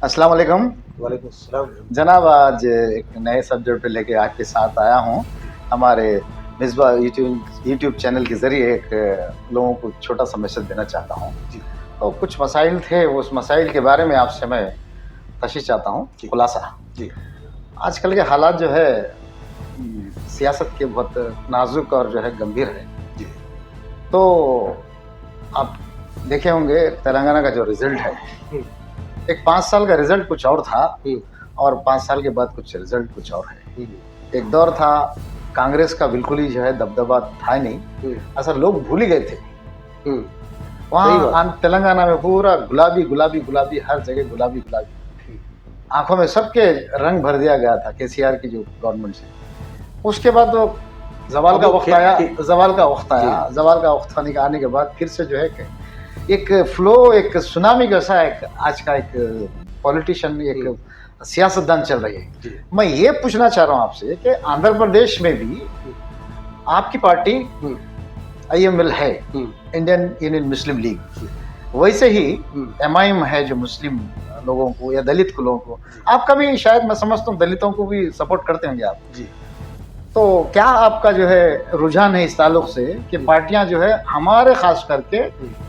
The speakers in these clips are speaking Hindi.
अस्सलाम वालेकुम वालेकुम सलाम। जनाब। आज एक नए सब्जेक्ट पे लेके आपके साथ आया हूँ। हमारे मिसबा यूट्यूब चैनल के ज़रिए एक लोगों को छोटा सा मैसेज देना चाहता हूँ। जी तो कुछ मसाइल थे, उस मसाइल के बारे में आपसे मैं तशरीह चाहता हूँ, खुलासा। जी आजकल के हालात जो है सियासत के बहुत नाजुक और जो है गंभीर है। जी तो आप देखे होंगे तेलंगाना का जो रिजल्ट है, एक 5 साल का रिजल्ट कुछ और था और 5 साल के बाद कुछ रिजल्ट कुछ और है। एक दौर था कांग्रेस का बिल्कुल ही जो है दबदबा था नहीं, ऐसा लोग भूल ही गए थे। वहाँ तेलंगाना में पूरा गुलाबी गुलाबी गुलाबी, हर जगह गुलाबी गुलाबी, आंखों में सबके रंग भर दिया गया था केसीआर की जो गवर्नमेंट से। उसके बाद तो जवाल का वक्त आया, जवाल का वक्त आने के बाद फिर से जो है एक फ्लो, एक सुनामी जैसा एक आज का एक पॉलिटिशियन, एक सियासतदान चल रही है। मैं ये पूछना चाह रहा हूँ आपसे कि आंध्र प्रदेश में भी आपकी पार्टी IML है, इंडियन यूनियन मुस्लिम लीग, वैसे ही MIM है जो मुस्लिम लोगों को या दलित को लोगों को, आपका भी शायद मैं समझता हूँ दलितों को भी सपोर्ट करते होंगे आप जी। तो क्या आपका जो है रुझान है इस ताल्लुक से कि पार्टियां जो है हमारे खास करके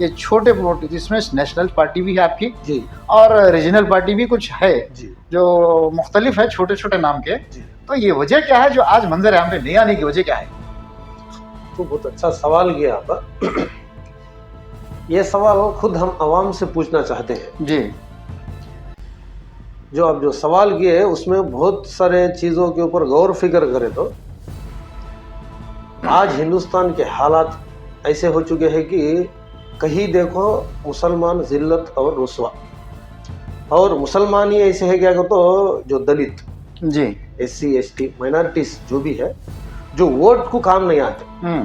ये छोटे मोटे, जिसमें नेशनल पार्टी भी है आपकी जी, और रीजनल पार्टी भी कुछ है जी, जो मुख्तलिफ है छोटे छोटे नाम के जी। तो ये वजह क्या है जो आज मंजर यहाँ पे नहीं आने की वजह क्या है? तो बहुत अच्छा सवाल किया आपका। ये सवाल खुद हम आवाम से पूछना चाहते हैं जी। जो आप जो सवाल किए उसमें बहुत सारे चीजों के ऊपर गौर फिक्र करें तो आज हिंदुस्तान के हालात ऐसे हो चुके हैं कि कहीं देखो मुसलमान जिल्लत और रुस्वा, और मुसलमान ही ऐसे है क्या तो जो दलित जी, SC ST माइनॉरिटीज जो भी है, जो वोट को काम नहीं आते,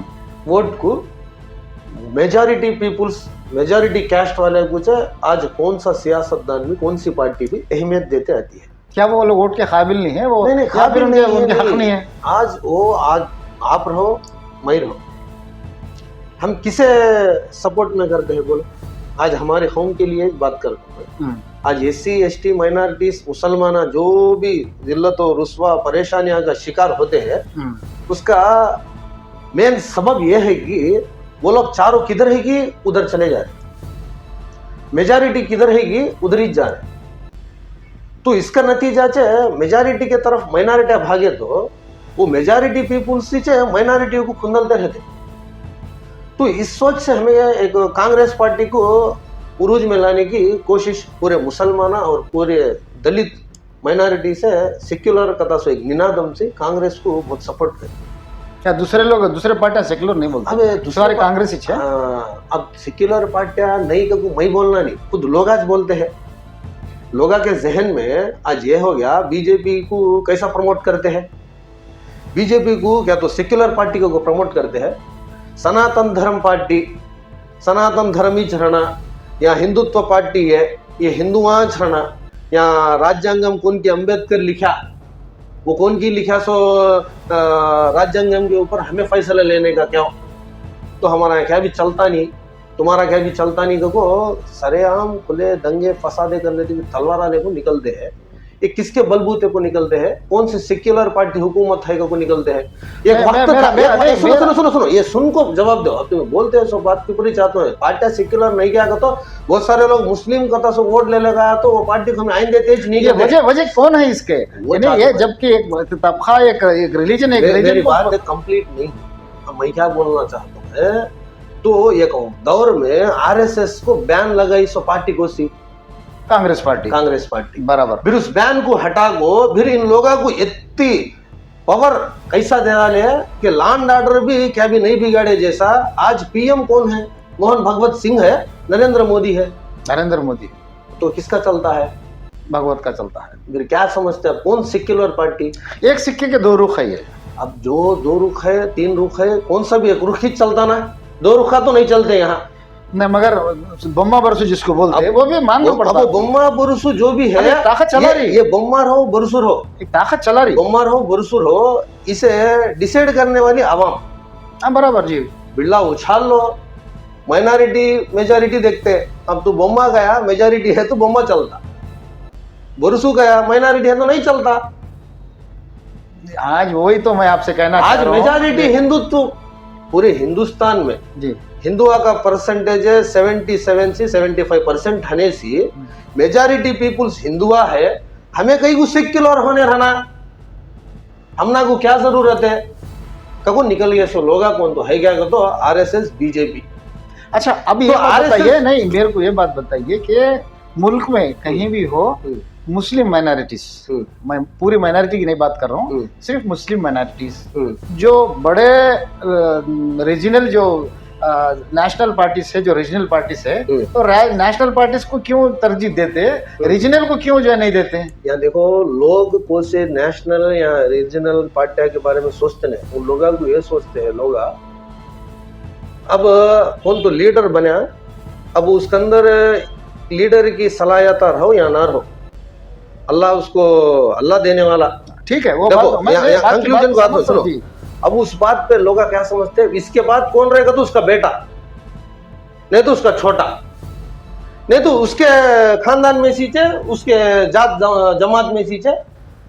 वोट को मेजॉरिटी पीपुल्स, मेजॉरिटी कैस्ट वाले कुछ आज कौन सा सियासतदान भी, कौन सी पार्टी भी अहमियत देते आती है। क्या वो लोग वोट के काबिल नहीं है? वो नहीं काबिल नहीं, उनके हक नहीं है। आज वो आज आप रहो मैं रहो, हम किसे सपोर्ट में करते हैं बोलो? आज हमारे कौम के लिए बात करते हैं। आज SC ST माइनॉरिटीज मुसलमान जो भी जिल्लत और रुस्वा परेशानियां का शिकार होते हैं, उसका मेन सबब यह है कि वो लोग चारों किधर है कि उधर चले जा रहे, मेजॉरिटी किधर है कि उधर ही जा रहे। तो इसका नतीजा मेजॉरिटी के तरफ माइनॉरिटी भागे तो वो मेजॉरिटी पीपुल्स से माइनॉरिटी को खुंदलते रहते। तो इस सोच से हमें एक कांग्रेस पार्टी को उरूज में लाने की कोशिश पूरे मुसलमान और पूरे दलित माइनॉरिटी से सेक्युलर कथा से एक निनादम से कांग्रेस को बहुत सपोर्ट करे। क्या दूसरे लोग, दूसरे पार्टियां सेक्युलर नहीं बोलते? अबे दूसरे कांग्रेस ही है। अब सेक्युलर पार्टियां नहीं तो मैं बोलना नहीं, खुद लोग आज बोलते हैं। लोगों के जहन में आज ये हो गया बीजेपी को कैसा प्रमोट करते हैं, बीजेपी को क्या तो सेक्युलर पार्टी को प्रमोट करते हैं, सनातन धर्म पार्टी, सनातन धर्म ही छरना, या हिंदुत्व पार्टी है ये हिंदुआ छरना, या राज्यांगम कौन की अंबेडकर लिखा, वो कौन की लिखा सो राज्यांगम के ऊपर हमें फैसला लेने का क्या, तो हमारा क्या भी चलता नहीं, तुम्हारा क्या भी चलता नहीं, देखो सरेआम खुले दंगे फसादे करने के तलवार लेको निकलते हैं। ये किसके बलबूते को निकलते हैं? कौन से सेक्युलर पार्टी हुकूमत है को निकलते हैं? एक वक्त था, सुनो ये सुन को जवाब दो। अब तुम बोलते हो सो बात की पूरी चाहते हो, पार्टियां सेक्युलर नहीं क्या तो बहुत सारे लोग मुस्लिम कथा से वोट ले लगा तो वो पार्टी को हमें आइन देते नहीं। वजह कौन है इसके? ये जबकि एक तबका, एक रिलीजन, मेरी बात कंप्लीट नहीं। मैं क्या बोलना चाहता हूँ, तो एक दौर में RSS को बैन लगाई सो पार्टी को सी कांग्रेस पार्टी बराबर, फिर उस बैन को हटा को फिर इन लोगों को इतनी पावर कैसा दे डाले कि लैंड ऑर्डर भी क्या भी नहीं बिगाड़े जैसा। आज PM कौन है? मोहन भगवत सिंह है, नरेंद्र मोदी है। नरेंद्र मोदी तो किसका चलता है? भगवत का चलता है। फिर क्या समझते हैं कौन सेक्युलर पार्टी? एक सिक्के के दो रुख है ये। अब जो दो रुख है, तीन रुख है, कौन सा भी एक रुख ही चलता ना, दो रुखा तो नहीं चलते यहाँ नहीं, मगर बोम्मा बरसू जिसको बोलते हैं वो भी मानना पड़ता है। बोम्मा बरसू जो भी है, ताकत चला रही, ये बोम्मा हो बरसुर हो, एक ताकत चला रही, बोम्मा हो बरसुर हो, इसे डिसाइड करने वाली आवाम। हाँ बराबर जी, बिल्ला उछाल लो, माइनॉरिटी मेजॉरिटी देखते। अब तो बोम्मा गया, मेजॉरिटी है तो बोम्मा चलता। बरसू गया, माइनॉरिटी है तो नहीं चलता। आज वही तो मैं आपसे कहना आज चाह रहा हूं। मेजॉरिटी हिंदुत्व पूरे हिंदुस्तान में जी हिंदुओं का परसेंटेज है 77 से 75% होने से मेजॉरिटी पीपुल्स हिंदुआ है। हमें कहीं को सेक्युलर होने रहना, हमना को क्या जरूरत है? कब निकल गया सो लोगा कौन तो है क्या तो आरएसएस बीजेपी। अच्छा, अभी तो ये बात RSS बताइए, नहीं मेरे को ये बात बताइए कि मुल्क में कहीं भी हो मुस्लिम माइनॉरिटीज, मैं पूरी माइनॉरिटी की नहीं बात कर रहा हूँ, सिर्फ मुस्लिम माइनॉरिटीज जो बड़े रीजनल जो नेशनल पार्टीज है, जो रीजनल पार्टीज है, तो नेशनल पार्टीज को क्यों तरजीह देते, रीजनल को क्यों जो है नहीं देते हैं? या देखो, लोग को से नेशनल या रीजनल पार्टियां के बारे में सोचते नहीं, उन लोगों को ये सोचते हैं लोग अब कौन तो लीडर बना, अब उसके अंदर लीडर की सलाहियत रहो या ना रहो, अल्लाह उसको अल्लाह देने वाला। ठीक है, वो देखो बात मैं कंक्लूजन बात समझ सुनो। सकती। अब उस बात पे लोग क्या समझते हैं, इसके बाद कौन रहेगा तो उसका बेटा, नहीं तो उसका छोटा, नहीं तो उसके खानदान में सीचे, उसके जात जमात में सीचे,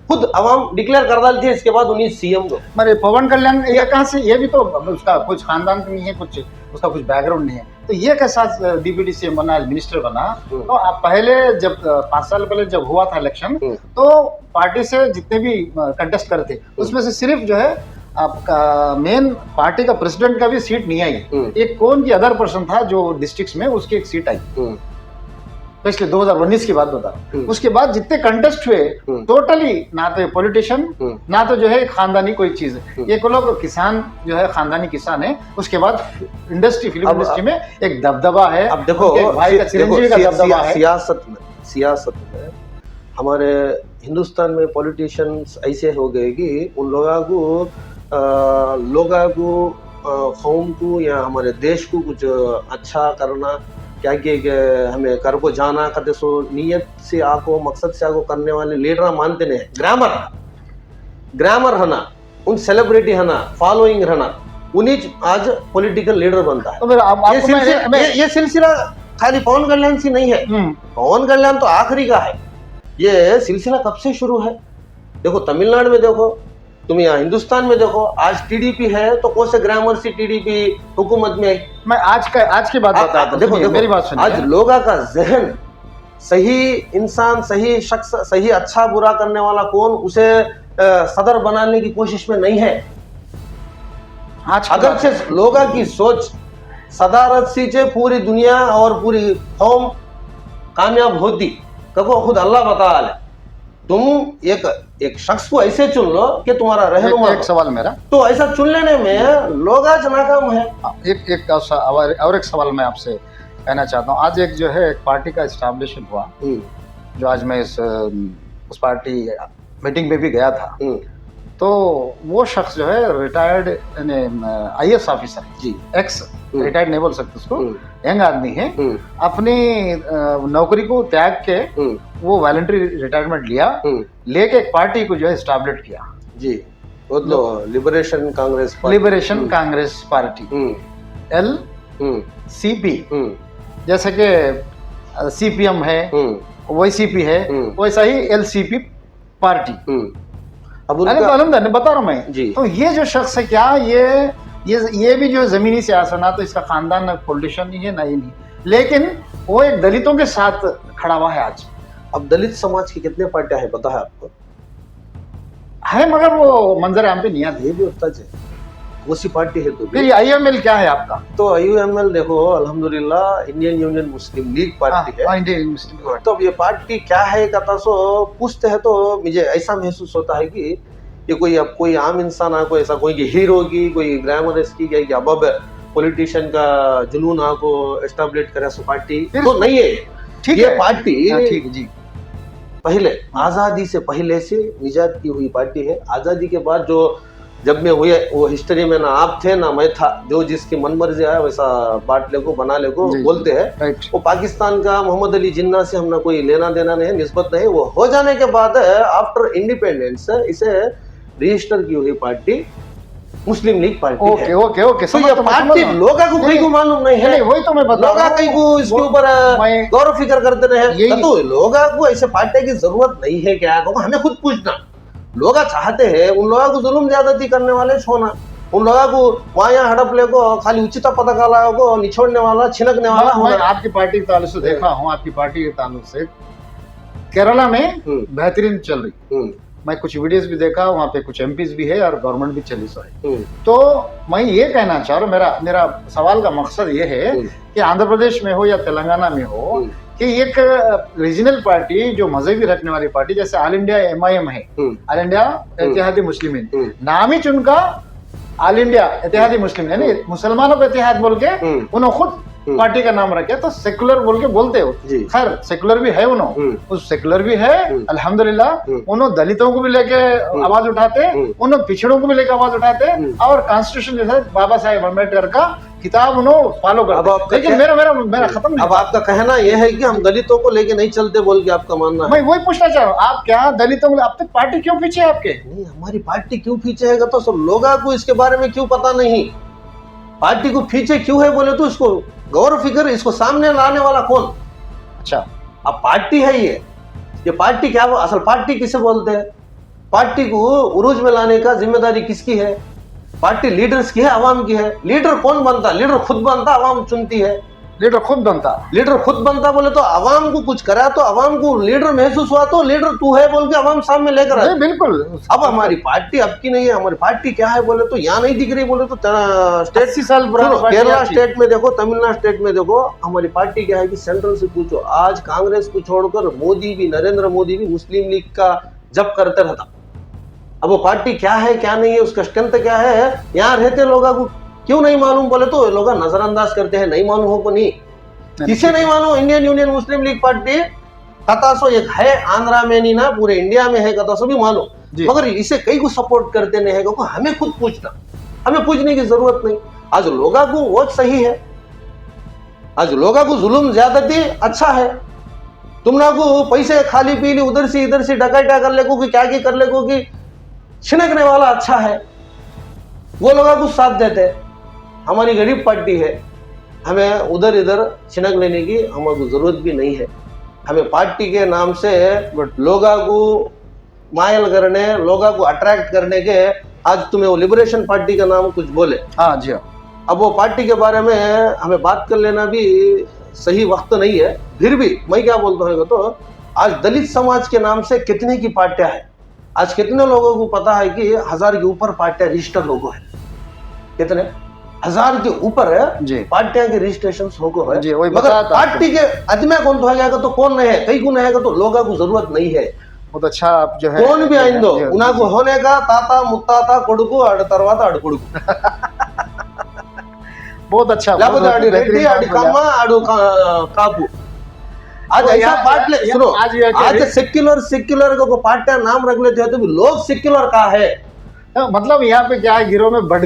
खुद अवाम डिक्लेयर कर डालती है। इसके बाद उन्हीं सीएम को मेरे पवन कल्याण ये कहाँ से, ये भी तो उसका कुछ खानदान नहीं है, कुछ उसका कुछ बैकग्राउंड नहीं है, तो ये कैसा डिप्यूटी सीएम बना, मिनिस्टर बना? तो आप पहले जब 5 साल पहले जब हुआ था इलेक्शन, तो पार्टी से जितने भी कंटेस्ट करे थे उसमें से सिर्फ जो है आपका मेन पार्टी का प्रेसिडेंट का भी सीट नहीं आई। एक कौन की अदर पर्सन था जो डिस्ट्रिक्ट्स में, उसकी एक सीट आई, पिछले 2019 की बात बता रहा हूं। उसके बाद जितने कंटेस्ट हुए टोटली ना तो पॉलिटिशियन ना तो जो है खानदानी कोई चीज है, ये को लोग किसान जो है खानदानी किसान है। उसके बाद इंडस्ट्री, फिल्म इंडस्ट्री में एक दबदबा है। अब देखो भाई का चिरंजीवी का दबदबा है। सियासत में हमारे हिंदुस्तान में पॉलिटिशियंस ऐसे हो गए कि उन लोगों को कौम को या हमारे देश को कुछ अच्छा करना, क्या कि हमें कर को जाना करते सो नीयत से आको, मकसद से आको करने वाले लीडर मानते नहीं। ग्रामर है ना, उन सेलिब्रिटी है ना, फॉलोइंग है ना, उन्हीं आज पॉलिटिकल लीडर बनता है। तो ये सिलसिला खाली पवन कल्याण से नहीं है, पवन कल्याण तो आखिरी का है। ये सिलसिला कब से शुरू है? देखो तमिलनाडु में देखो, तुम यहाँ हिंदुस्तान में देखो, आज टीडीपी है तो कौन से ग्रामर से टीडीपी हुकूमत में आई? मैं आज की बात बताता हूं, देखो मेरी बात सुनिए। आज लोगों का जहन, सही इंसान, सही शख्स, सही अच्छा बुरा करने वाला कौन, उसे सदर बनाने की कोशिश में नहीं है। अगर से लोगों की सोच सदारत से पूरी दुनिया और पूरी कौम कामयाब होती, कहो खुद अल्लाह बता ले, तुम एक शख्स को ऐसे चुन लो कि तुम्हारा रहनुमा। एक सवाल मेरा, तो ऐसा चुन लेने में लोग आज नाकाम है। और एक सवाल मैं आपसे कहना चाहता हूँ। आज एक जो है एक पार्टी का एस्टैब्लिशमेंट हुआ, जो आज मैं उस पार्टी मीटिंग में भी गया था, तो वो शख्स जो है रिटायर्ड आईएएस ऑफिसर जी, एक्स रिटायर्ड नहीं बोल सकते उसको, यंग आदमी है, अपनी नौकरी को त्याग के वो वॉलंटरी रिटायरमेंट लिया, लेके एक पार्टी को जो है एस्टैब्लिश किया जी, वो तो लिबरेशन कांग्रेस पार्टी LCP, जैसे कि CPM है, YCP है, वैसा ही LCP पार्टी। अब बता रहा हूँ मैं जी। तो ये जो शख्स है, क्या ये भी जो जमीनी सियासत, ना तो इसका खानदान ना पॉलिटिशियन नहीं है ना ही नहीं, लेकिन वो एक दलितों के साथ खड़ा हुआ है आज। अब दलित समाज की कितने पार्टियां है पता है आपको? है, मगर वो मंजर आम पे नहीं आती। ये भी होता है, वो सी पार्टी है। तो फिर IUML क्या है आपका? तो IUML देखो, अल्हम्दुलिल्लाह इंडियन यूनियन मुस्लिम लीग पार्टी है। Indian Muslim league. तो ये पार्टी क्या है कहता सो पूछते हैं तो मुझे ऐसा महसूस होता है कि ये कोई आम इंसान है, कोई ऐसा कोई हीरो की, कोई ग्लैमरस की, क्या अब पॉलिटिशियन का जुनून को एस्टैब्लिश करे सो पार्टी तो नहीं है। ठीक ये है, पार्टी ठीक है जी, पहले आजादी से पहले से निजात की हुई पार्टी है। आजादी के बाद जो जब में हुए वो हिस्ट्री में ना आप थे ना मैं था, जो जिसकी मन मर्जी आया वैसा बांट ले को बना ले को बोलते हैं। वो पाकिस्तान का मोहम्मद अली जिन्ना से हमने कोई लेना देना नहीं, निस्बत नहीं। वो हो जाने के बाद आफ्टर इंडिपेंडेंस इसे रजिस्टर की हुई पार्टी मुस्लिम लीग पार्टी ओके है। ओके ओके तो ये पार्टी लोगों को कहीं को मालूम नहीं है, नहीं वही तो मैं बता लोग रहा हूँ। कहीं को इसके ऊपर मैं- गौरव फिक्र करते रहे। यही- तो लोगों को ऐसे पार्टी की जरूरत नहीं है क्या, क्योंकि हमें खुद पूछना, लोग चाहते हैं उन लोगों को जुल्म ज्यादती करने वाले छोड़ना, उन लोगों को वहाँ यहाँ हड़प ले को खाली उचित पदकाला को निछोड़ने वाला छिनकने वाला मैं होना। आपकी पार्टी के ताल्लुक से देखा हूँ, आपकी पार्टी के ताल्लुक से केरला में बेहतरीन चल रही। मैं कुछ वीडियोस भी देखा, वहाँ पे कुछ एमपीज भी है और गवर्नमेंट भी चली सो है। तो मैं ये कहना चाह रहा हूँ, मेरा सवाल का मकसद ये है कि आंध्र प्रदेश में हो या तेलंगाना में हो कि एक रीजनल पार्टी जो मजहबी रखने वाली पार्टी, जैसे ऑल इंडिया एमआईएम है, ऑल इंडिया इत्तेहादी मुस्लिमीन, नाम ही उनका ऑल इंडिया इत्तेहादी मुस्लिम, यानी मुसलमानों को इत्तेहाद बोल के उन्होंने खुद पार्टी का नाम रखे, तो सेकुलर बोल के बोलते हो। खैर सेकुलर भी है उन्होंने, उस सेकुलर भी है अल्हम्दुलिल्लाह। उन्होंने दलितों को भी लेके आवाज उठाते, उन्होंने पिछड़ों को भी लेके आवाज उठाते, और कॉन्स्टिट्यूशन जैसे बाबा साहेब अम्बेडकर का किताब उन्होंने फॉलो करते। लेकिन मेरा खत्म नहीं। अब आपका कहना यह है कि हम दलितों को लेके नहीं चलते बोल के आपका मानना है? मैं वही पूछना चाह रहा हूँ, आप क्या दलितों को, अब तक पार्टी क्यों पीछे है आपके? नहीं, हमारी पार्टी क्यों पीछे है तो सब लोगों को इसके बारे में क्यों पता नहीं, पार्टी को पीछे क्यों है बोले तो इसको गौर फिक्र, इसको सामने लाने वाला कौन? अच्छा, अब पार्टी है ये पार्टी क्या, असल पार्टी किसे बोलते हैं? पार्टी को उरूज में लाने का जिम्मेदारी किसकी है? पार्टी लीडर्स की है, आवाम की है। लीडर कौन बनता? लीडर खुद बनता, आवाम चुनती है। लीडर खुद बनता, लीडर खुद बनता बोले तो आवाम को कुछ करा तो आवाम को लीडर महसूस हुआ तो लीडर तू है बोल के आवाम सामने लेकर आए। बिल्कुल। अब हमारी पार्टी अब की नहीं है, हमारी पार्टी क्या है बोले तो यहाँ नहीं दिख रही बोले तो स्टेट 80 साल पुरानी पार्टी केरला आपकी। स्टेट में देखो, तमिलनाडु स्टेट में देखो, हमारी पार्टी क्या है कि सेंट्रल से पूछो, आज कांग्रेस को छोड़कर मोदी भी, नरेंद्र मोदी भी मुस्लिम लीग का जप करते रहता। अब वो पार्टी क्या है क्या नहीं है, उसका स्ट्रेंथ क्या है, यहाँ रहते लोगों को क्यों नहीं मालूम बोले तो लोग नजरअंदाज करते हैं, नहीं मालूम हो को नहीं। किसे नहीं मालूम? इंडियन यूनियन मुस्लिम लीग पार्टी कथा सो एक है, आंध्रा में नहीं ना पूरे इंडिया में है, कथा सो भी मालूम, मगर इसे कई को सपोर्ट करते नहीं है, क्योंकि हमें खुद पूछना, हमें पूछने की जरूरत नहीं। आज लोगों को वोट सही है, आज लोगों को जुल्म ज्यादती अच्छा है, तुम ना को पैसे खाली पी ली, उधर से इधर से डकाइटा कर ले को कि क्या कर ले को कि छिनकने वाला अच्छा है, वो लोगों को साथ देते। हमारी गरीब पार्टी है, हमें उधर इधर छिनक लेने की हमारे जरूरत भी नहीं है। हमें पार्टी के नाम से लोगों को मायल करने, लोगों को अट्रैक्ट करने के, आज तुम्हें वो लिबरेशन पार्टी का नाम कुछ बोले, हाँ जी, अब वो पार्टी के बारे में हमें बात कर लेना भी सही वक्त नहीं है। फिर भी मैं क्या बोलता हूँ तो आज दलित समाज के नाम से कितने की पार्टियां है, आज कितने लोगों को पता है कि 1000 के ऊपर पार्टियां रजिस्टर हो गए, कितने 1000 के ऊपर पार्टियां के रजिस्ट्रेशन हो गए, मगर पार्टी के आदमी कौन तो है तो कौन नहीं है, कई को नहीं है तो लोगों को जरूरत नहीं है। बहुत अच्छा, आप जो है कौन भी आइंदो उनको होने का ताता मुत्ताता कोडुकु अड़ तरवाता अड़ कोडुकु बहुत अच्छा, लेకపోతే రెడ్డి ఆడి కమ్మ ఆడు కాపు। आज ऐसा पार्टी सुनो, आज सेक्युलर को पार्टी नाम रख लेते हैं तो लोग सेक्युलर का है, मतलब यहाँ पे क्या है, गिरोह में बढ़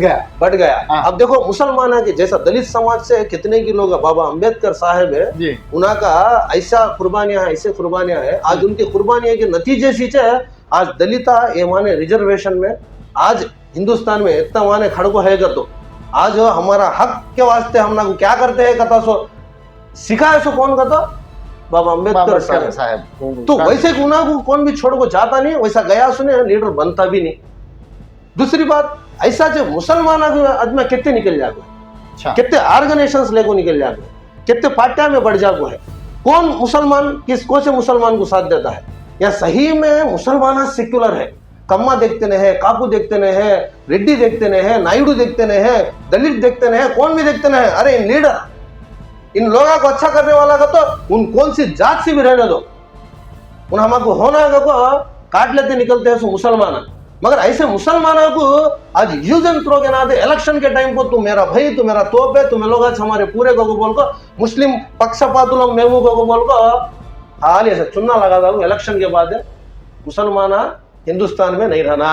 गया। अब देखो मुसलमान के जैसा दलित समाज से कितने की लोग, बाबा अंबेडकर साहब है, उनका ऐसा कुर्बानियां है, ऐसे कुर्बानियां है, आज उनकी कुर्बानियां के नतीजे से आज दलिता ये माने रिजर्वेशन में आज हिंदुस्तान में इतना माने खड़को है तो आज हमारा हक के वास्ते हम ना क्या करते हैं कथा सो सिखाए सो कौन कहता, बाबा अंबेडकर साहब। तो वैसे गुना को कौन भी छोड़ को जाता नहीं, वैसा गया सुने लीडर बनता भी नहीं। दूसरी बात, ऐसा जो मुसलमान आदमी कितने निकल जाते, कितने ऑर्गेनाइजेशंस लेको निकल जाते, कितने पार्टियां में बढ़ जाते है, कौन मुसलमान किसको से मुसलमान को साथ देता है? या सही में मुसलमान सेक्युलर है, कम्मा देखते नहीं है, काकू देखते नहीं है, रेड्डी देखते नहीं है, नायडू देखते नहीं है, दलित देखते नहीं है, कौन भी देखते नहीं है। अरे इन लीडर, इन लोगों को अच्छा करने वाला का तो उन कौन सी जात से भी रहने दो, उन हमको होना को काट लेते निकलते हैं सो मुसलमान। मगर ऐसे मुसलमानों को आज यूज एंड थ्रो के नाते इलेक्शन के टाइम पर तू मेरा भाई, तू मेरा तोप है, तुम्हें लोग आज हमारे पूरे को बोल को मुस्लिम पक्षपातुलम मेमू को बोल को हाल ऐसे चुनना लगा था। इलेक्शन के बाद मुसलमान हिंदुस्तान में नहीं रहना,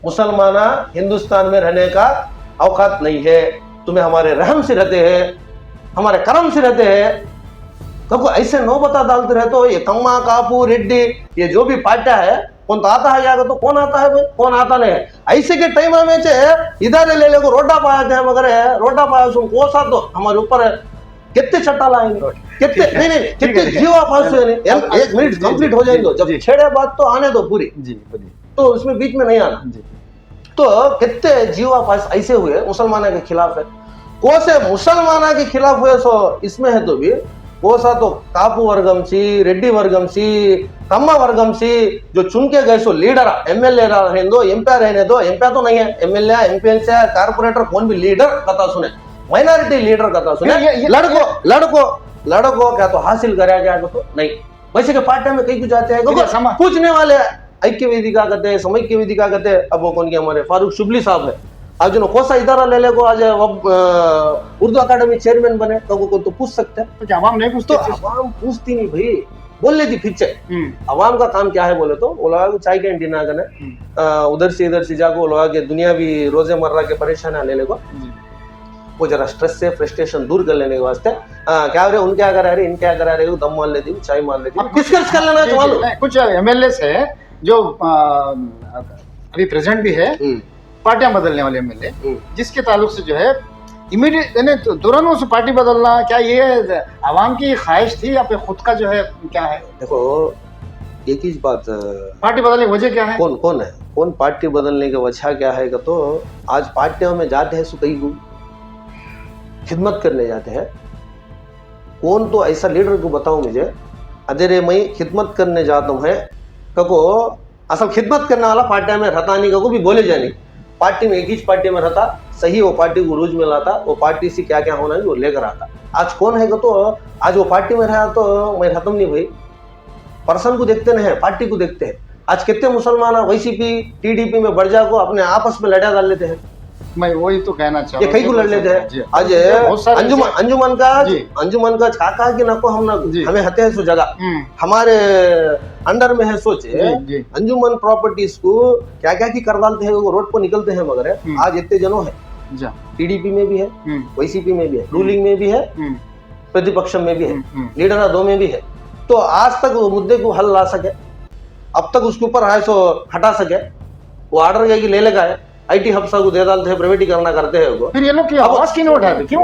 मुसलमान हिंदुस्तान में रहने का औकात नहीं है, तुम्हें हमारे रहम से रहते हैं, हमारे कर्म से रहते हैं। तो ऐसे नौबता डालते रहे तो ये कम्मा कापू रेड्डी ये जो भी पार्टियां है कौन तो आता है क्या तो कौन आता है भाई, कौन आता नहीं है। ऐसे के टाइम में इधर ले ले को रोडा पाया थे मगर है रोडा पाया सुन को सा तो हमारे ऊपर है कितने चट्टा लाएंगे, कितने नहीं कितने जीवा फांस हुए नहीं। एक मिनट कंप्लीट हो जाएंगे जब छेड़े बात तो आने दो पूरी जी, तो उसमें बीच में नहीं आना। तो कितने जीवा फांस ऐसे हुए मुसलमानों के खिलाफ है, को से मुसलमाना के खिलाफ हुए सो इसमें है तो भी वो सा तो कापू वर्गम सी रेड्डी वर्गम सी कम्मा वर्गम सी जो चुन के गए सो लीडर एमएलए रहने दो एमपी रहने दो, एमपी तो नहीं है एमएलए एमपी से कारपोरेटर कौन भी लीडर कथा सुने, माइनॉरिटी लीडर कथा सुने, लड़को क्या तो हासिल कराया गया तो नहीं। वैसे के पार्टी में कई कुछ जाते हैं पूछने वाले ऐक्य वेदिका कहते हैं, समैक्य वेदिका कहते हैं। अब वो कौन के हमारे फारूक शुबली साहब है, आज जो कोसा इदारा ले ले को आज उर्दू अकादमी चेयरमैन बने तो तो पूछ सकते हैं। तो आवाम नहीं पूछते? तो आवाम पूछती नहीं भाई, बोल लेती पीछे। आवाम का काम क्या है बोले तो वो लोग चाय कैंटीन आ गए उधर से जाको लोग के दुनिया भी रोजेमर्रा के परेशानी ले ले को वो जरा स्ट्रेस से फ्रस्ट्रेशन दूर कर लेने के वास्ते क्या रहे उन क्या करा रहे इन क्या करा रहे दम मार लेती चाय मार लेती डिस्कस कर लेना चालू। कुछ एमएलए है जो अभी प्रेसिडेंट भी है, पार्टियां बदलने वाले एमएलए जिसके ताल्लुक से जो है इमीडिएट तुरंत उस पार्टी बदलना, क्या ये आवाम की ख्वाहिश थी या फिर खुद का जो है क्या है? देखो एक ही बात, पार्टी बदलने की वजह क्या है? कौन है कौन पार्टी बदलने की वजह क्या है? तो आज पार्टियों में जाते हैं कई खिदमत करने जाते हैं। कौन तो ऐसा लीडर को बताऊं मुझे अरे मैं खिदमत करने जाता हूँ है को असल खिदमत करने वाला पार्टी में रहता नहीं को भी बोले जाने पार्टी में एक ही पार्टी में रहता सही, वो पार्टी को रूज में लाता, वो पार्टी से क्या क्या होना है वो लेकर आता। आज कौन है तो आज वो पार्टी में रहा तो मैं खत्म नहीं भाई, पर्सन को देखते नहीं है पार्टी को देखते हैं। आज कितने मुसलमान वैसीपी टीडीपी में बढ़ जाको अपने आपस में लड़ा डाल लेते हैं। मैं वही तो कहना चाहूँ ये कई को लड़ लेते हैं। आज अंजुमन का छाका की नको हम हमें हते हैं सो जगह हमारे अंडर में है सोचे अंजुमन प्रॉपर्टीज को क्या क्या की कर डालते हैं, वो रोड पर निकलते हैं। मगर आज इतने जनों है टीडीपी में भी है, वैसीपी में भी है, रूलिंग में भी है, प्रतिपक्ष में भी है, लीडर दो में भी है। तो आज तक वो मुद्दे को हल ला सके, अब तक उसके ऊपर है सो हटा सके, वो ऑर्डर गया कि ले लेगा है आईटी हफ्सा को दे डालते हैं, प्राइवेटीकरण करते हैं वो। फिर ये लोग की आवाज क्यों उठाते? क्यों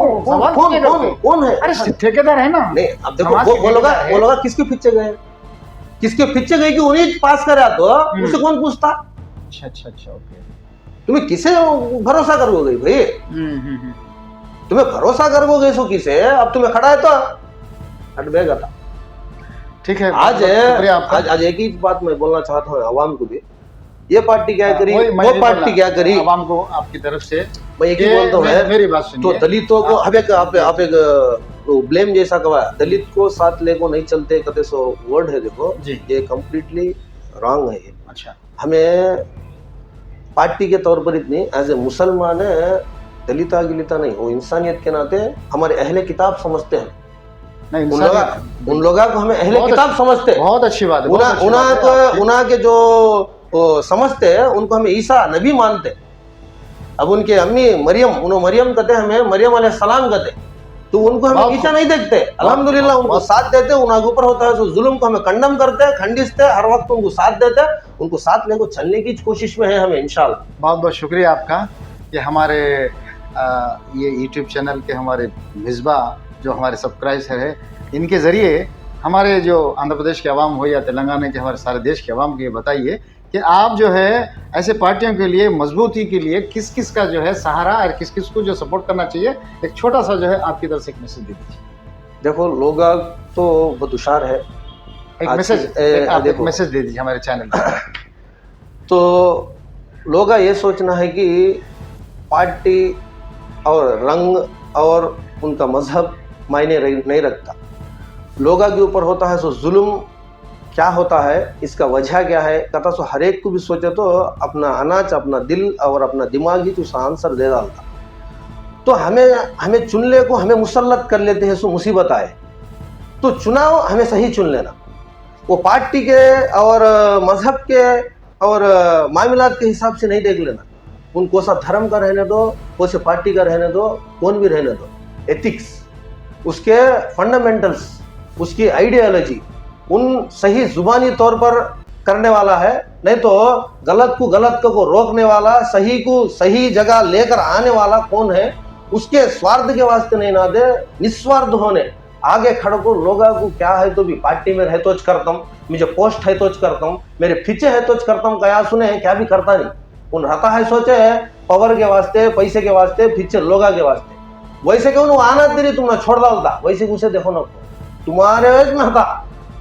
कौन है? अरे ठेकेदार है ना। नहीं अब देखो वो लोग किसके पीछे गए, किसके पीछे गए कि उन्हें पास करा तो उसे कौन पूछता? अच्छा ओके। तुम्हें किसे भरोसा करोगे भाई? तुम्हें भरोसा करोगे सो किसे? अब तुम्हें खड़ा है तो हट बेगा था। ठीक है, आज एक ही बात मैं बोलना चाहता हूँ आवाम को भी, ये पार्टी क्या करी वो पार्टी क्या करी, आवाम को आपकी तरफ से मैं एक ही बोलता हूँ मेरी बात सुनिए। तो दलितों को आप एक ब्लेम जैसा कहा दलित को साथ लेको नहीं चलते कहते सो वर्ड है देखो ये कम्प्लीटली रॉन्ग है। अच्छा, हमें पार्टी के तौर पर इतनी एज ए मुसलमान है दलिता गिलिता नहीं, वो इंसानियत के नाते हमारे अहले किताब समझते हैं। उन लोगों को हमें अहले किताब समझते हैं। बहुत अच्छी बात है। उना के जो समझते हैं उनको हमें ईसा नबी मानते। अब उनके अम्मी मरियम कहते हैं, हमें मरियम अलैहिस्सलाम कहते, तो उनको हमें ईसा नहीं देखते। अल्हम्दुलिल्लाह उनको साथ देते, उनके ऊपर होता है तो जुल्म को हमें कंडम करते, खंडिसते, हर वक्त उनको साथ देते, उनको साथ लेकर चलने की कोशिश में है हमें इंशाल्लाह। बहुत बहुत शुक्रिया आपका कि हमारे ये यूट्यूब चैनल के हमारे मिसबा जो हमारे सब्सक्राइबर है, इनके ज़रिए हमारे जो आंध्र प्रदेश के अवाम हो या तेलंगाना के हमारे सारे देश के अवाम को ये बताइए कि आप जो है ऐसे पार्टियों के लिए मजबूती के लिए किस किस का जो है सहारा और किस किस को जो सपोर्ट करना चाहिए, एक छोटा सा जो है आपकी तरफ से एक मैसेज दे दीजिए। देखो लोग तो बहुत होशियार है, एक मैसेज दे दीजिए हमारे चैनल पर। तो लोग ये सोचना है कि पार्टी और रंग और उनका मजहब मायने नहीं रखता, लोगों के ऊपर होता है सो जुल्म क्या होता है, इसका वजह क्या है कहता सो हर एक को भी सोचे तो अपना अनाज अपना दिल और अपना दिमाग ही तो आंसर दे डालता। तो हमें चुनने को हमें मुसल्लत कर लेते हैं सो मुसीबत आए, तो चुनाव हमें सही चुन लेना, वो पार्टी के और मजहब के और मामलात के हिसाब से नहीं देख लेना। उनको सा धर्म का रहने दो, कौन से पार्टी का रहने दो, कौन भी रहने दो, एथिक्स उसके फंडामेंटल्स उसकी आइडियोलॉजी उन सही जुबानी तौर पर करने वाला है, नहीं तो गलत को रोकने वाला, सही को सही जगह लेकर आने वाला कौन है, उसके स्वार्थ के वास्ते नहीं ना दे, निस्वार्थ होने आगे खड़ो को लोगों को क्या है तो भी पार्टी में है तोच करतम, मुझे पोस्ट है तोच करतम, मेरे पीछे है तोच करतम, क्या सुने क्या भी करता नहीं, उन रहता है सोचे है पावर के वास्ते, पैसे के वास्ते, पीछे लोगा के वास्ते। वैसे क्यों ना आना तेरी तुमने छोड़ डालता, वैसे उसे देखो ना, तुम्हारे में था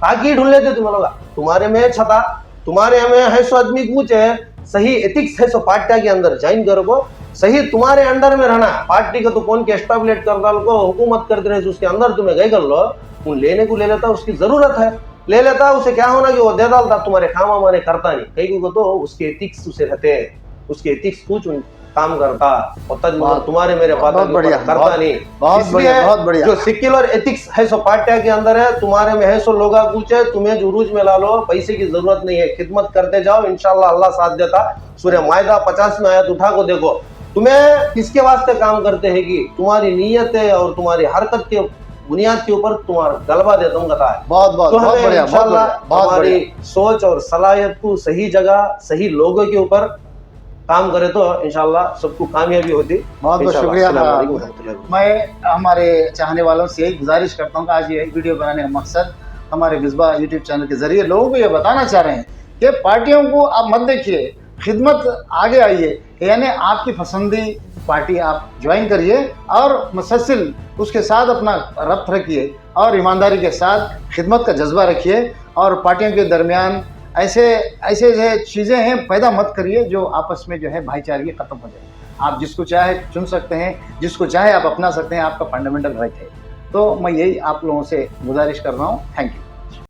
ताकि ढूंढ लेते तुम लोग, तुम्हारे में छता, तुम्हारे में है सो आदमी पूछे सही एथिक्स है सो पार्टी के अंदर ज्वाइन करो, सही तुम्हारे अंडर में रहना, पार्टी का तो कौन के एस्टेब्लिश कर डाल को हुकूमत करते रहे, उसके अंदर तुम्हें गए कर लो, उन लेने को ले लेता, उसकी जरूरत है ले लेता, उसे क्या होना कि वो दे डालता, तुम्हारे काम हमारे करता नहीं, कई को तो उसके एथिक्स उसे रहते हैं, उसके एथिक्स कुछ काम करता और तुम्हारे मेरे बात करता नहीं, बहुत बढ़िया। जो सेक्युलर एथिक्स है सो पार्टी के अंदर है, तुम्हारे में है सो लोग कुछ है, तुम्हें जो रूज में ला लो, पैसे की जरूरत नहीं है, खिदमत करते जाओ, इंशाल्लाह अल्लाह साथ देता। सूर्य मायदा 50 में आयत उठा को देखो, तुम्हें किसके वास्ते काम करते हैं कि तुम्हारी नीयत है और तुम्हारी हरकत के बुनियाद के ऊपर तुम्हारा गलबा देता हूँ कथा है। बहुत बढ़िया, हमारी सोच और सलाहियत को सही जगह सही लोगों के ऊपर काम करे तो इंशाल्लाह सबको कामयाबी होती। बहुत शुक्रिया। मैं हमारे चाहने वालों से यही गुजारिश करता हूँ कि आज ये वीडियो बनाने का मकसद हमारे मिसबा यूट्यूब चैनल के जरिए लोगों को ये बताना चाह रहे हैं कि पार्टियों को आप मत देखिए, खिदमत आगे आइए, यानी आपकी पसंदी पार्टी आप ज्वाइन करिए और मुसलसल उसके साथ अपना रब्त रखिए और ईमानदारी के साथ खिदमत का जज्बा रखिए, और पार्टियों के दरमियान ऐसे चीज़ें हैं पैदा मत करिए जो आपस में जो है भाईचारगी ख़त्म हो जाए। आप जिसको चाहे चुन सकते हैं, जिसको चाहे आप अपना सकते हैं, आपका फंडामेंटल राइट है। तो मैं यही आप लोगों से गुजारिश कर रहा हूँ। Thank you.